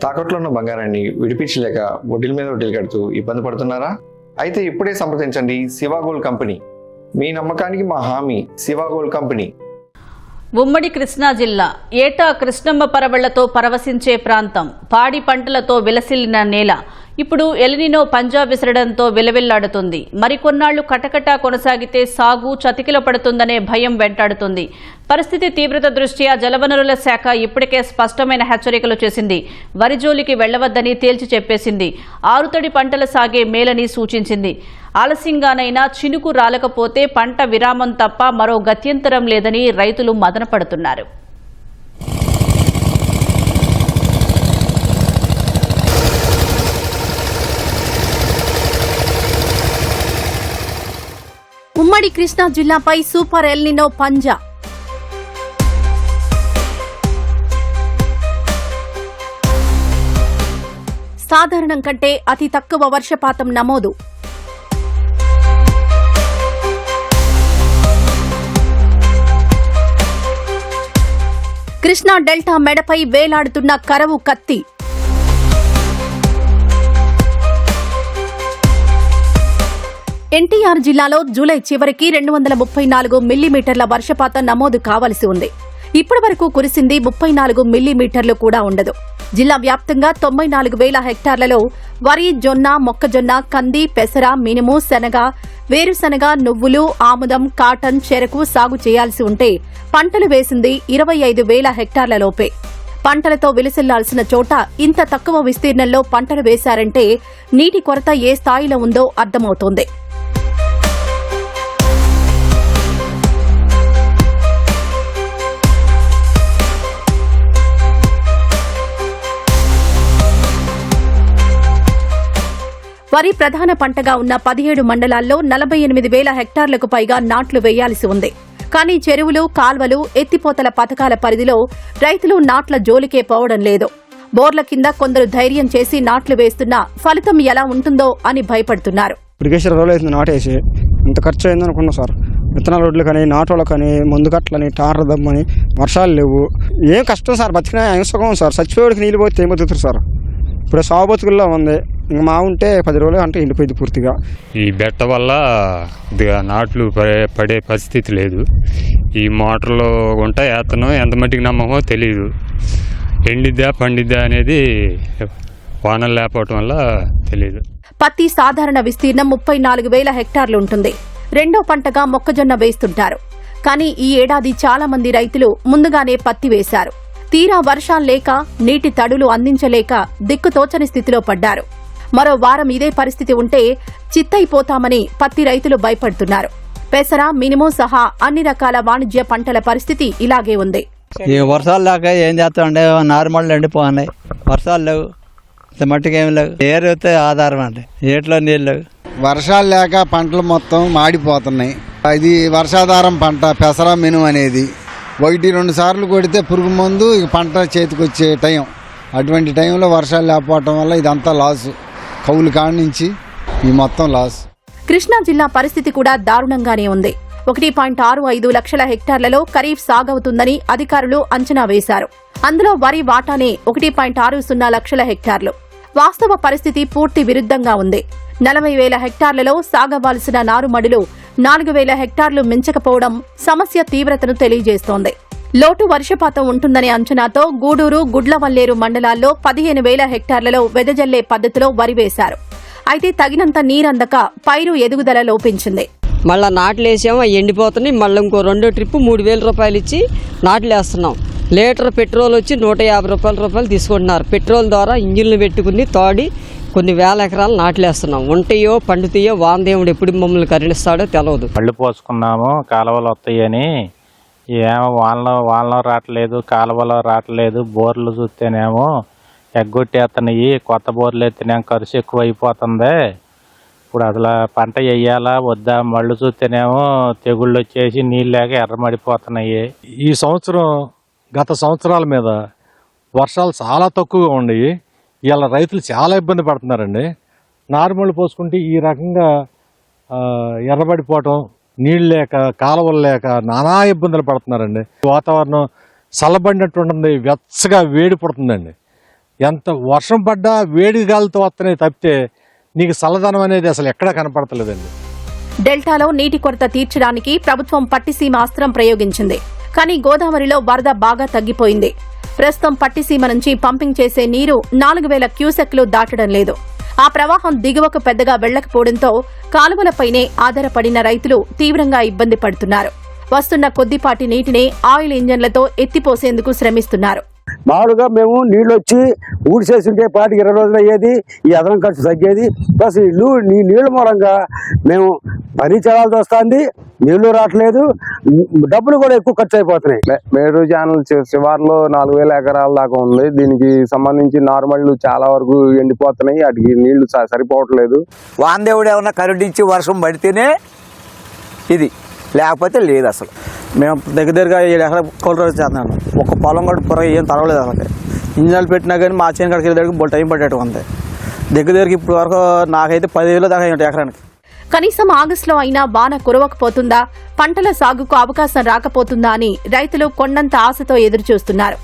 తాకట్లో ఉన్న బంగారాన్ని విడిపించలేక వడ్డీల మీద వడ్డీలు కడుతూ ఇబ్బంది పడుతున్నారా? అయితే ఇప్పుడే సంప్రదించండి శివ గోల్డ్ కంపెనీ. మీ నమ్మకానికి మా హామీ శివ గోల్డ్ కంపెనీ. ఉమ్మడి కృష్ణా జిల్లా ఏటా కృష్ణమ్మ పరవళ్లతో పరవశించే ప్రాంతం, పాడి పంటలతో విలసిల్లిన నేల ఇప్పుడు ఎలినినో పంజా విసరడంతో విలవిల్లాడుతుంది. మరికొన్నాళ్లు కటకటా కొనసాగితే సాగు చతికిల పడుతుందనే భయం వెంటాడుతుంది. పరిస్థితి తీవ్రత దృష్ట్యా జలవనరుల శాఖ ఇప్పటికే స్పష్టమైన హెచ్చరికలు చేసింది. వరి జోలికి వెళ్లవద్దని తేల్చి చెప్పేసింది. ఆరుతడి పంటల సాగే మేలని సూచించింది. ఆలస్యంగానైనా చినుకు రాలకపోతే పంట విరామం తప్ప మరో గత్యంతరం లేదని రైతులు మదనపడుతున్నారు. ఉమ్మడి కృష్ణా జిల్లాపై సూపర్ ఎల్నినో పంజా. సాధారణం కంటే అతి తక్కువ వర్షపాతం నమోదు. కృష్ణా డెల్టా మెడపై వేలాడుతున్న కరవు కత్తి. ఎన్టీఆర్ జిల్లాలో జూలై చివరికి 234 మిల్లీమీటర్ల వర్షపాతం నమోదు కావలసి ఉంది. ఇప్పటి వరకు కురిసింది 34 మిల్లీమీటర్లు కూడా ఉండదు. జిల్లా వ్యాప్తంగా 94,000 హెక్టార్లలో వరి, జొన్న, మొక్కజొన్న, కంది, పెసర, మినుము, శనగ, వేరుశనగ, నువ్వులు, ఆముదం, కాటన్, చెరకు సాగు చేయాల్సి ఉంటే పంటలు వేసింది 25,000 హెక్టార్ల లోపే. పంటలతో విలసిల్లాల్సిన చోట ఇంత తక్కువ విస్తీర్ణంలో పంటలు వేశారంటే నీటి కొరత ఏ స్థాయిలో ఉందో అర్థమవుతోంది. వరి ప్రధాన పంటగా ఉన్న 17 మండలాల్లో 48,000 హెక్టార్లకు పైగా నాట్లు వేయాల్సి ఉంది. కానీ చెరువులు, కాల్వలు, ఎత్తిపోతల పథకాల పరిధిలో రైతులు నాట్ల జోలికే పోవడం లేదు. బోర్ల కింద కొందరు ధైర్యం చేసి నాట్లు వేస్తున్నా ఫలితం ఎలా ఉంటుందో అని భయపడుతున్నారు. నాటేసి ఇంత ఖర్చు అయింది అనుకున్నా సార్. విత్తనాల రోడ్లు కానీ, నాటోళ్ళు కానీ, మందు కట్టలని, టార్ర దమ్మని, వర్షాలు లేవు. ఏం కష్టం సార్, బతికినా అహింసకం సార్. చచ్చిపోయేడికి నీళ్ళు పోతే ఏం బతుకుతారు సార్. ఇప్పుడు సాగు బతుకుల్లో ఉంది. ఇంక మా ఉంటే 10 రోజులు అంటే ఎండిపోయింది పూర్తిగా. ఈ బెట్ట వల్ల నాట్లు పడే పరిస్థితి లేదు. ఈ మోటార్లు ఉంటా ఏతనో ఎంత మట్టికి నమ్మకమో తెలియదు. ఎండిద్దా పండిద్దా అనేది వానలు లేకపోవటం వల్ల తెలియదు. పత్తి సాధారణ విస్తీర్ణం 34,000 హెక్టార్లు ఉంటుంది. రెండో పంటగా మొక్కజొన్న వేస్తుంటారు. కానీ ఈ ఏడాది చాలా మంది రైతులు ముందుగానే పత్తి వేశారు. తీరా వర్షాలు లేక, నీటి తడులు అందించలేక దిక్కుతోచని స్థితిలో పడ్డారు. మరో వారం ఇదే పరిస్థితి ఉంటే చిత్తైపోతామని పత్తి రైతులు భయపడుతున్నారు. పెసర, మినుము సహా అన్ని రకాల వాణిజ్య పంటల పరిస్థితి ఇలాగే ఉంది. ఈ వర్షాలు లేక ఏం చేస్తామంటే నార్మల్ ఎండిపోయినాయి. వర్షాలు లేవు, మట్టికి ఏమి లేవు. ఏరైతే ఆధారం అండి, ఏట్లో నీళ్ళు లేవు. వర్షాలు లేక పంటలు మొత్తం మాడిపోతున్నాయి. ఇది వర్షాధారం పంట పెసర, మినుము అనేది 1-2 సార్లు కొడితే పురుగు మందు ఇక పంట చేతికి వచ్చే టైం. అటువంటి టైంలో వర్షాలు లేకపోవటం వల్ల ఇదంతా లాసు. కౌలు కాడి నుంచి ఈ మొత్తం లాస్. కృష్ణా జిల్లా పరిస్థితి కూడా దారుణంగానే ఉంది. 1.65 లక్షల హెక్టార్లలో ఖరీఫ్ సాగవుతుందని అధికారులు అంచనా వేశారు. అందులో వరి వాటానే 1.60 లక్షల హెక్టార్లు. వాస్తవ పరిస్థితి పూర్తి విరుద్ధంగా ఉంది. 40,000 హెక్టార్లలో సాగవలసిన నారుమడులు 4,000 హెక్టార్లు మించకపోవడం సమస్య తీవ్రతను తెలియజేస్తోంది. లోటు వర్షపాతం ఉంటుందనే అంచనాతో గూడూరు, గుడ్లవల్లేరు మండలాల్లో 15,000 హెక్టార్లలో వెదజల్లే పద్ధతిలో వరి వేశారు. అయితే తగినంత నీరందక పైరు ఎదుగుదల లోపించింది. మళ్ళీ నాట్లు వేసాము, అవి ఎండిపోతున్నాయి. మళ్ళీ ఇంకో 2వ ట్రిప్ 3,000 రూపాయలు ఇచ్చి నాట్లు వేస్తున్నాం. లీటర్ పెట్రోల్ వచ్చి 150 రూపాయలు తీసుకుంటున్నారు. పెట్రోల్ ద్వారా ఇంజిన్లు పెట్టుకుని తోడి కొన్ని వేల ఎకరాలు నాట్లేస్తున్నాం. ఉంటాయో పండుతాయో వానదేవుడు ఎప్పుడు మమ్మల్ని కరుణిస్తాడో తెలియదు. పళ్ళు పోసుకున్నాము, కాలువలు వస్తాయని. ఏమో వానలో రావట్లేదు, కాలువలో రావట్లేదు. బోర్లు చూస్తేనేమో ఎగ్గొట్టేస్తున్నాయి. కొత్త బోర్లు ఎత్తినేమో ఖర్చు ఎక్కువ అయిపోతుంది. ఇప్పుడు అసలు పంట వేయాలా వద్దా? మళ్ళు చూస్తేనేమో తెగుళ్ళు వచ్చేసి నీళ్ళు లేక ఎర్రమడిపోతున్నాయి. ఈ సంవత్సరం గత సంవత్సరాల మీద వర్షాలు చాలా తక్కువగా ఉన్నాయి. ఇవాళ రైతులు చాలా ఇబ్బంది పడుతున్నారండి. నార్మల్ పోసుకుంటే ఈ రకంగా ఎర్రబడిపోవటం, నీళ్ళు లేక, కాలువలు లేక నానా ఇబ్బందులు పడుతున్నారండి. వాతావరణం చల్లబడినట్టు ఉంటుంది, వెచ్చగా వేడి పడుతుందండి. ఎంత వర్షం పడ్డా వేడి గాలితో వస్తున్నాయి తప్పితే నీకు చల్లదనం అనేది అసలు ఎక్కడా కనపడతలేదండి. డెల్టాలో నీటి కొరత తీర్చడానికి ప్రభుత్వం పట్టిసీమ అస్త్రం ప్రయోగించింది. కానీ గోదావరిలో వరద బాగా తగ్గిపోయింది. ప్రస్తుతం పట్టిసీమ నుంచి పంపింగ్ చేసే నీరు 4000 క్యూసెక్లు దాటడం లేదు. ఆ ప్రవాహం దిగువకు పెద్దగా వెళ్లకపోవడంతో కాలువలపైనే ఆధారపడిన రైతులు తీవ్రంగా ఇబ్బంది పడుతున్నారు. వస్తున్న కొద్దిపాటి నీటిని ఆయిల్ ఇంజన్లతో ఎత్తిపోసేందుకు శ్రమిస్తున్నారు. మామూలుగా మేము నీళ్ళు వచ్చి ఊడిసేస్తుంటే పాటికి 20 రోజులు అయ్యేది, ఈ అదనం ఖర్చు తగ్గేది. ప్లస్ ఈ నీళ్ళ మూలంగా మేము పని చేయాల్సి వస్తుంది, నీళ్లు రావట్లేదు, డబ్బులు కూడా ఎక్కువ ఖర్చు అయిపోతున్నాయి. మేరు ఛానల్ శివార్లో 4000 ఎకరాల దాకా ఉంది. దీనికి సంబంధించి నార్మల్ చాలా వరకు ఎండిపోతున్నాయి, వాటికి నీళ్లు సరిపోవట్లేదు. వానదేవుడు ఏమన్నా కరుణించి వర్షం పడితేనే ఇది, లేకపోతే లేదు. అసలు మేము దగ్గరగా 7 ఎకరాల కోల్డ్ చేస్తున్నాను. ఒక పొలం కూడా పొర ఏం తరవలేదు. అసలు ఇంజనాలు పెట్టినా కానీ మా చేను కాడికి వెళ్ళేదానికి బోల్ టైం పట్టేట్టు ఉంది. దగ్గరికి ఇప్పుడు వరకు నాకైతే 10,000 దాకా ఉంటాయి ఎకరానికి. కనీసం ఆగస్టులో అయినా వాన కురవకపోతుందా, పంటల సాగుకు అవకాశం రాకపోతుందా అని రైతులు కొండంత ఆశతో ఎదురుచూస్తున్నారు.